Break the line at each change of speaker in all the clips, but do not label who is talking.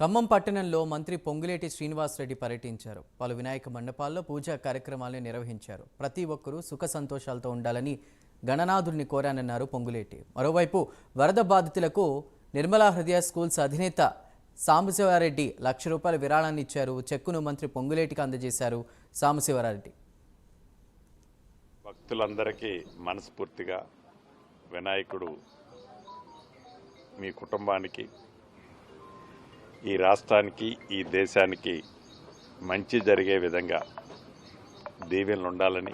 ఖమ్మం పట్టణంలో మంత్రి పొంగులేటి శ్రీనివాసరెడ్డి పర్యటించారు. పలు వినాయక మండపాల్లో పూజా కార్యక్రమాలను నిర్వహించారు. ప్రతి ఒక్కరూ సుఖ సంతోషాలతో ఉండాలని గణనాథుడిని కోరానన్నారు పొంగులేటి. మరోవైపు వరద బాధితులకు నిర్మలా హృదయ స్కూల్స్ అధినేత సాంబశివారెడ్డి ₹1,00,000 విరాళాన్ని ఇచ్చారు. చెక్కును మంత్రి పొంగులేటికి అందజేశారు సాంబశివారెడ్డి.
భక్తులందరికీ మనస్ఫూర్తిగా వినాయకుడు మీ కుటుంబానికి, ఈ రాష్ట్రానికి, ఈ దేశానికి మంచి జరిగే విధంగా దీవెనలు ఉండాలని,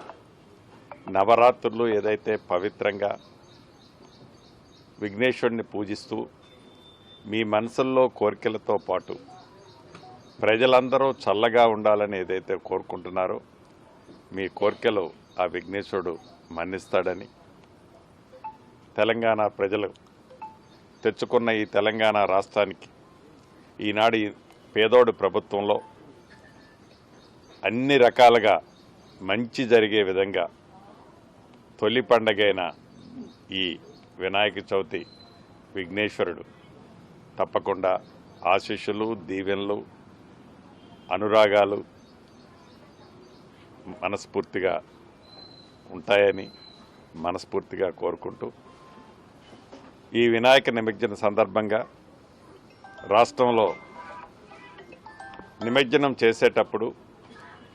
నవరాత్రులు ఏదైతే పవిత్రంగా విఘ్నేశ్వరుని పూజిస్తూ మీ మనసుల్లో కోరికలతో పాటు ప్రజలందరూ చల్లగా ఉండాలని ఏదైతే కోరుకుంటున్నారో మీ కోరికలు ఆ విఘ్నేశ్వరుడు మన్నిస్తాడని, తెలంగాణ ప్రజలు తెచ్చుకున్న ఈ తెలంగాణ రాష్ట్రానికి ఈనాడు పేదోడు ప్రభుత్వంలో అన్ని రకాలుగా మంచి జరిగే విధంగా తొలి పండగైన ఈ వినాయక చవితి విఘ్నేశ్వరుడు తప్పకుండా ఆశీస్సులు, దీవెనలు, అనురాగాలు మనస్ఫూర్తిగా ఉంటాయని మనస్ఫూర్తిగా కోరుకుంటూ, ఈ వినాయక నిమజ్జన సందర్భంగా రాష్ట్రంలో నిమజ్జనం చేసేటప్పుడు,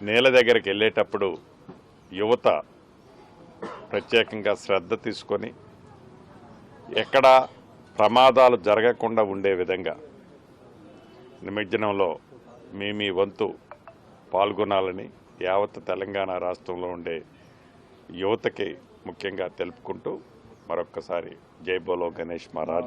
నేల దగ్గరికి వెళ్ళేటప్పుడు యువత ప్రత్యేకంగా శ్రద్ధ తీసుకొని ఎక్కడా ప్రమాదాలు జరగకుండా ఉండే విధంగా నిమజ్జనంలో మీ వంతు పాల్గొనాలని యావత్ తెలంగాణ రాష్ట్రంలో ఉండే యువతకి ముఖ్యంగా తెలుపుకుంటూ మరొక్కసారి జై బోలో గణేష్ మహారాజ్.